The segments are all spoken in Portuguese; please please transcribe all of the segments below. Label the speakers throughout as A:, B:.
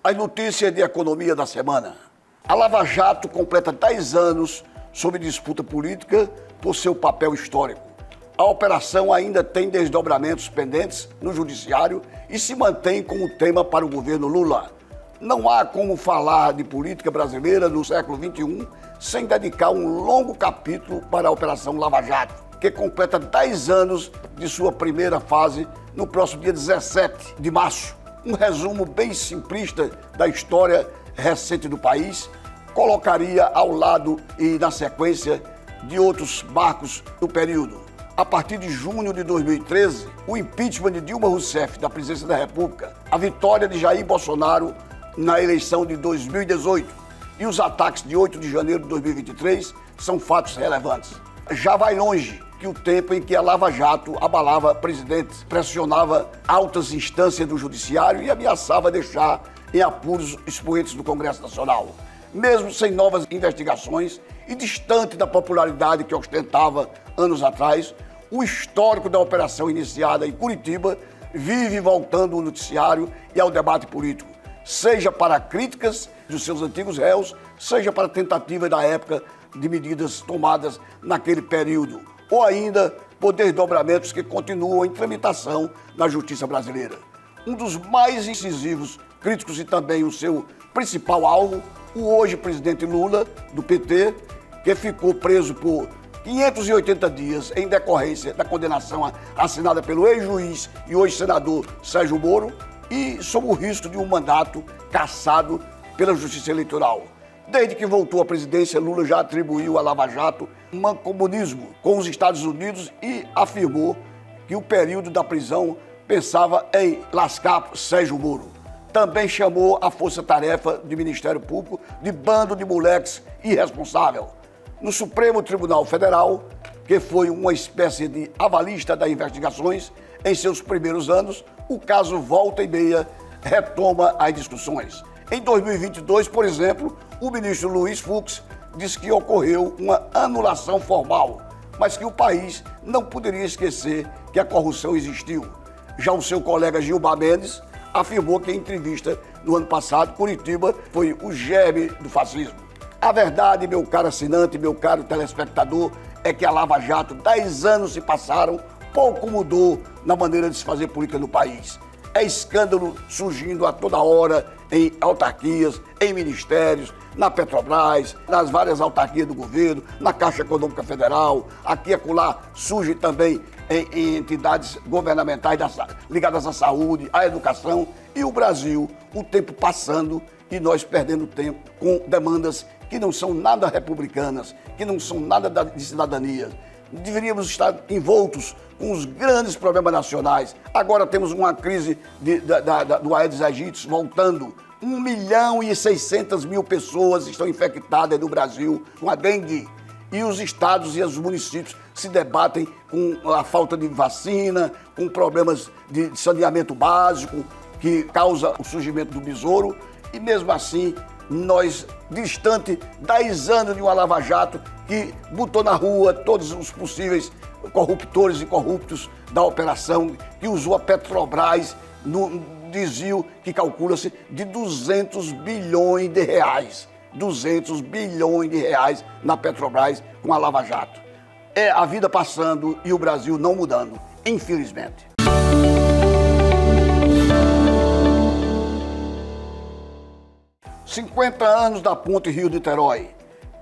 A: As notícias de economia da semana. A Lava Jato completa 10 anos sob disputa política por seu papel histórico. A operação ainda tem desdobramentos pendentes no judiciário e se mantém como tema para o governo Lula. Não há como falar de política brasileira no século XXI sem dedicar um longo capítulo para a Operação Lava Jato, que completa 10 anos de sua primeira fase no próximo dia 17 de março. Um resumo bem simplista da história recente do país colocaria ao lado e na sequência de outros marcos do período. A partir de junho de 2013, o impeachment de Dilma Rousseff da presidência da República, a vitória de Jair Bolsonaro na eleição de 2018 e os ataques de 8 de janeiro de 2023 são fatos relevantes. Já vai longe que o tempo em que a Lava Jato abalava presidentes, pressionava altas instâncias do judiciário e ameaçava deixar em apuros expoentes do Congresso Nacional. Mesmo sem novas investigações e distante da popularidade que ostentava anos atrás, o histórico da operação iniciada em Curitiba vive voltando ao noticiário e ao debate político, seja para críticas dos seus antigos réus, seja para tentativa da época de medidas tomadas naquele período, ou ainda por desdobramentos que continuam em tramitação na justiça brasileira. Um dos mais incisivos críticos e também o seu principal alvo, o hoje presidente Lula, do PT, que ficou preso por 580 dias em decorrência da condenação assinada pelo ex-juiz e hoje senador Sérgio Moro e sob o risco de um mandato cassado pela Justiça Eleitoral. Desde que voltou à presidência, Lula já atribuiu à Lava Jato um mancomunismo com os Estados Unidos e afirmou que o período da prisão pensava em lascar Sérgio Moro. Também chamou a força-tarefa do Ministério Público de bando de moleques irresponsável. No Supremo Tribunal Federal, que foi uma espécie de avalista das investigações, em seus primeiros anos, o caso volta e meia retoma as discussões. Em 2022, por exemplo, o ministro Luiz Fux disse que ocorreu uma anulação formal, mas que o país não poderia esquecer que a corrupção existiu. Já o seu colega Gilmar Mendes afirmou que em entrevista no ano passado, Curitiba foi o germe do fascismo. A verdade, meu caro assinante, meu caro telespectador, é que a Lava Jato, 10 anos se passaram, pouco mudou na maneira de se fazer política no país. É escândalo surgindo a toda hora em autarquias, em ministérios, na Petrobras, nas várias autarquias do governo, na Caixa Econômica Federal, aqui e acolá surge também em entidades governamentais ligadas à saúde, à educação, e o Brasil, o tempo passando e nós perdendo tempo com demandas que não são nada republicanas, que não são nada de cidadania. Deveríamos estar envoltos com os grandes problemas nacionais. Agora temos uma crise do Aedes aegypti voltando. 1.600.000 pessoas estão infectadas no Brasil com a dengue. E os estados e os municípios se debatem com a falta de vacina, com problemas de saneamento básico, que causa o surgimento do besouro. E mesmo assim, nós, distante 10 anos de uma Lava Jato que botou na rua todos os possíveis corruptores e corruptos da operação, que usou a Petrobras no desvio que calcula-se de 200 bilhões de reais. 200 bilhões de reais na Petrobras com a Lava Jato. É a vida passando e o Brasil não mudando, infelizmente. ...50 anos da Ponte Rio-Niterói.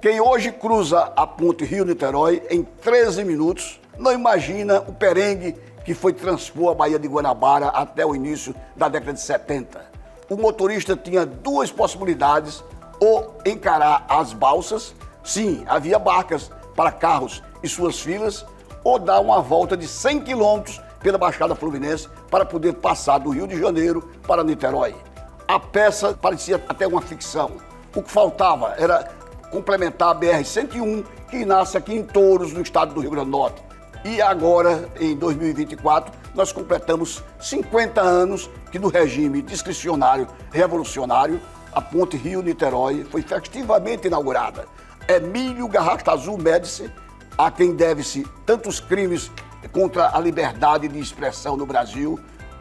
A: Quem hoje cruza a Ponte Rio-Niterói em 13 minutos... não imagina o perrengue que foi transpor a Baía de Guanabara até o início da década de 70. O motorista tinha duas possibilidades: ou encarar as balsas, sim, havia barcas para carros e suas filas, ou dar uma volta de 100 quilômetros pela Baixada Fluminense para poder passar do Rio de Janeiro para Niterói. A peça parecia até uma ficção. O que faltava era complementar a BR-101, que nasce aqui em Touros, no estado do Rio Grande do Norte. E agora, em 2024, nós completamos 50 anos que no regime discricionário revolucionário, a Ponte Rio-Niterói foi festivamente inaugurada. Emílio Garrastazu Médici, a quem deve-se tantos crimes contra a liberdade de expressão no Brasil,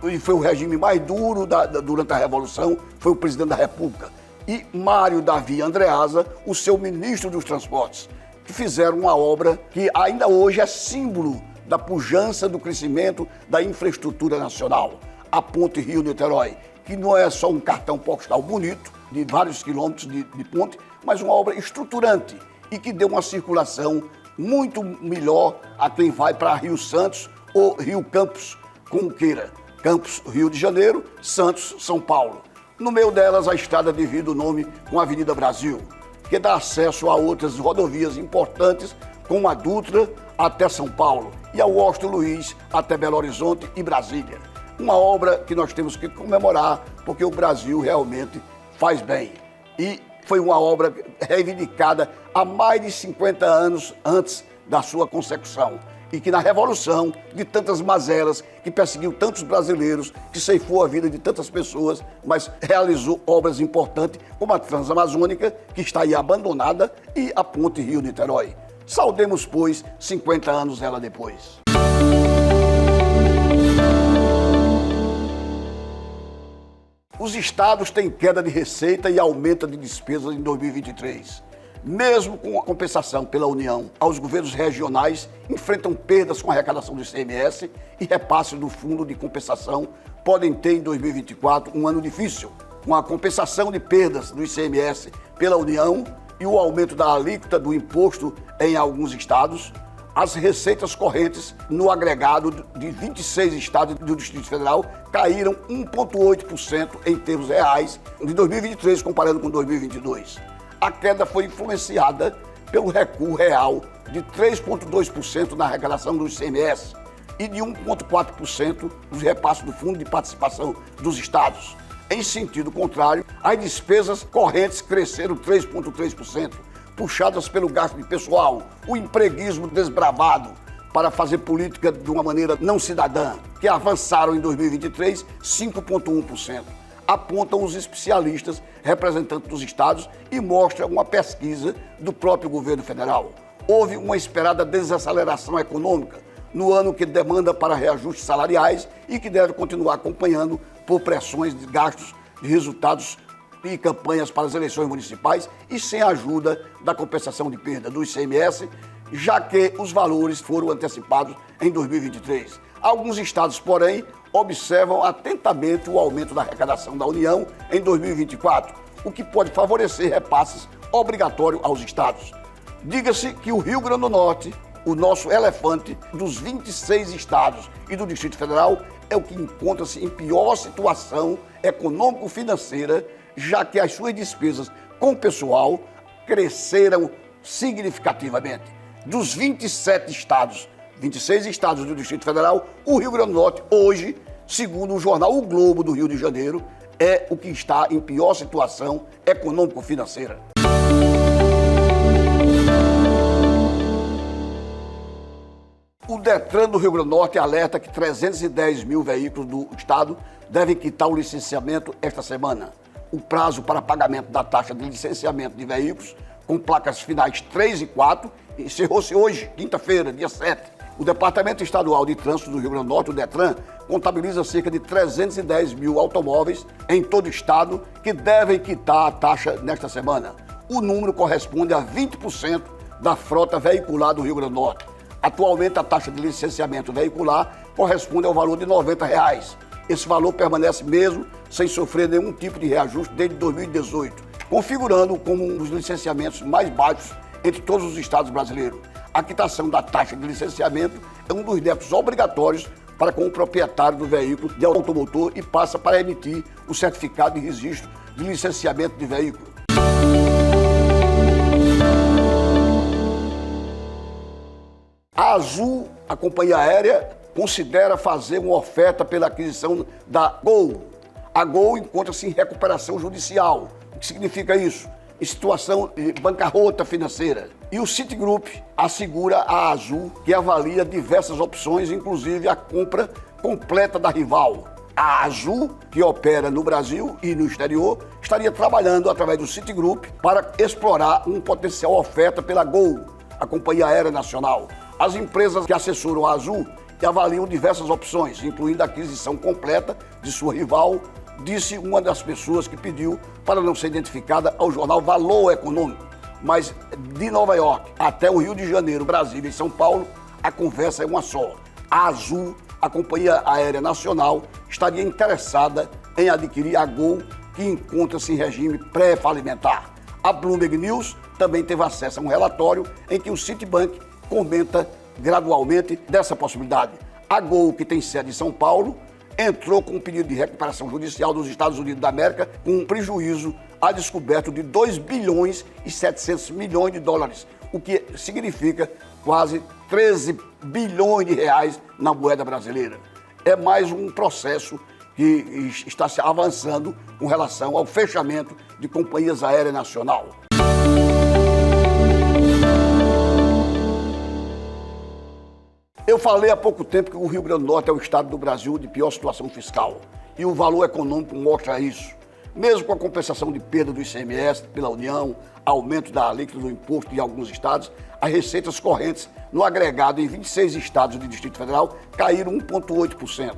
A: e foi o regime mais duro durante a Revolução, foi o presidente da República. E Mário Davi Andreasa, o seu ministro dos Transportes, que fizeram uma obra que ainda hoje é símbolo da pujança do crescimento da infraestrutura nacional. A Ponte Rio-Niterói, que não é só um cartão postal bonito, de vários quilômetros de ponte, mas uma obra estruturante e que deu uma circulação muito melhor a quem vai para Rio Santos ou Rio Campos, como queira. Campos, Rio de Janeiro, Santos, São Paulo. No meio delas, a estrada divide o nome com a Avenida Brasil, que dá acesso a outras rodovias importantes, como a Dutra até São Paulo e a Washington Luiz até Belo Horizonte e Brasília. Uma obra que nós temos que comemorar, porque o Brasil realmente faz bem. E foi uma obra reivindicada há mais de 50 anos antes da sua consecução. E que na Revolução, de tantas mazelas, que perseguiu tantos brasileiros, que ceifou a vida de tantas pessoas, mas realizou obras importantes, como a Transamazônica, que está aí abandonada, e a Ponte Rio-Niterói. Saudemos, pois, 50 anos ela depois. Os estados têm queda de receita e aumento de despesas em 2023. Mesmo com a compensação pela União, aos governos regionais enfrentam perdas com a arrecadação do ICMS e repasse do Fundo de Compensação podem ter em 2024 um ano difícil. Com a compensação de perdas do ICMS pela União e o aumento da alíquota do imposto em alguns estados, as receitas correntes no agregado de 26 estados do Distrito Federal caíram 1,8% em termos reais de 2023 comparando com 2022. A queda foi influenciada pelo recuo real de 3,2% na arrecadação do ICMS e de 1,4% dos repasses do Fundo de Participação dos Estados. Em sentido contrário, as despesas correntes cresceram 3,3%, puxadas pelo gasto de pessoal, o empreguismo desbravado para fazer política de uma maneira não cidadã, que avançaram em 2023 5,1%. Apontam os especialistas representantes dos estados e mostra uma pesquisa do próprio governo federal. Houve uma esperada desaceleração econômica no ano que demanda para reajustes salariais e que deve continuar acompanhando por pressões de gastos de resultados e campanhas para as eleições municipais e sem a ajuda da compensação de perda do ICMS, já que os valores foram antecipados em 2023. Alguns estados, porém, observam atentamente o aumento da arrecadação da União em 2024, o que pode favorecer repasses obrigatórios aos estados. Diga-se que o Rio Grande do Norte, o nosso elefante dos 26 estados e do Distrito Federal, é o que encontra-se em pior situação econômico-financeira, já que as suas despesas com pessoal cresceram significativamente. Dos 27 estados, 26 estados do Distrito Federal, o Rio Grande do Norte, hoje, segundo o jornal O Globo do Rio de Janeiro, é o que está em pior situação econômico-financeira. O Detran do Rio Grande do Norte alerta que 310 mil veículos do estado devem quitar o licenciamento esta semana. O prazo para pagamento da taxa de licenciamento de veículos com placas finais 3 e 4 encerrou-se hoje, quinta-feira, dia 7. O Departamento Estadual de Trânsito do Rio Grande do Norte, o Detran, contabiliza cerca de 310 mil automóveis em todo o estado que devem quitar a taxa nesta semana. O número corresponde a 20% da frota veicular do Rio Grande do Norte. Atualmente, a taxa de licenciamento veicular corresponde ao valor de R$ 90. Esse valor permanece mesmo sem sofrer nenhum tipo de reajuste desde 2018, configurando como um dos licenciamentos mais baixos entre todos os estados brasileiros. A quitação da taxa de licenciamento é um dos débitos obrigatórios para com o proprietário do veículo de automotor e passa para emitir o certificado de registro de licenciamento de veículo. A Azul, a companhia aérea, considera fazer uma oferta pela aquisição da Gol. A Gol encontra-se em recuperação judicial. O que significa isso? Em situação de bancarrota financeira. E o Citigroup assegura à Azul que avalia diversas opções, inclusive a compra completa da rival. A Azul, que opera no Brasil e no exterior, estaria trabalhando através do Citigroup para explorar uma potencial oferta pela Gol, a companhia aérea nacional. As empresas que assessoram a Azul e avaliam diversas opções, incluindo a aquisição completa de sua rival, disse uma das pessoas que pediu para não ser identificada ao jornal Valor Econômico. Mas de Nova York até o Rio de Janeiro, Brasília e São Paulo, a conversa é uma só. A Azul, a Companhia Aérea Nacional, estaria interessada em adquirir a Gol, que encontra-se em regime pré-falimentar. A Bloomberg News também teve acesso a um relatório em que o Citibank comenta gradualmente dessa possibilidade. A Gol, que tem sede em São Paulo, entrou com um pedido de recuperação judicial dos Estados Unidos da América com um prejuízo a descoberto de 2 bilhões e 700 milhões de dólares, o que significa quase 13 bilhões de reais na moeda brasileira. É mais um processo que está se avançando com relação ao fechamento de companhias aéreas nacionais. Eu falei há pouco tempo que o Rio Grande do Norte é o estado do Brasil de pior situação fiscal. E o Valor Econômico mostra isso. Mesmo com a compensação de perda do ICMS pela União, aumento da alíquota do imposto em alguns estados, as receitas correntes no agregado em 26 estados do Distrito Federal caíram 1,8%.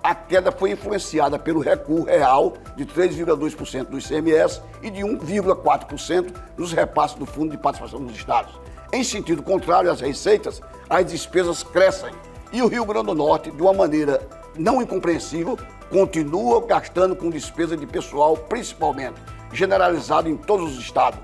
A: A queda foi influenciada pelo recuo real de 3,2% do ICMS e de 1,4% nos repasses do Fundo de Participação dos Estados. Em sentido contrário às receitas, as despesas crescem. E o Rio Grande do Norte, de uma maneira não incompreensível, continua gastando com despesa de pessoal, principalmente, generalizado em todos os estados.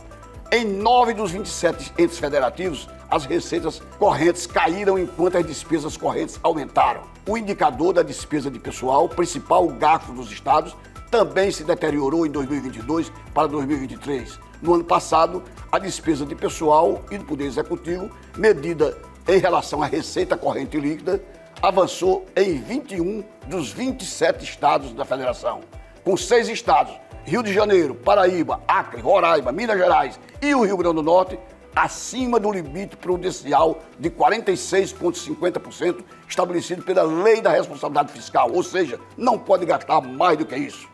A: Em 9 dos 27 entes federativos, as receitas correntes caíram enquanto as despesas correntes aumentaram. O indicador da despesa de pessoal, principal gasto dos estados, também se deteriorou em 2022 para 2023. No ano passado, a despesa de pessoal e do Poder Executivo, medida em relação à receita corrente líquida, avançou em 21 dos 27 estados da federação. Com 6 estados, Rio de Janeiro, Paraíba, Acre, Roraima, Minas Gerais e o Rio Grande do Norte, acima do limite prudencial de 46,50% estabelecido pela Lei da Responsabilidade Fiscal, ou seja, não pode gastar mais do que isso.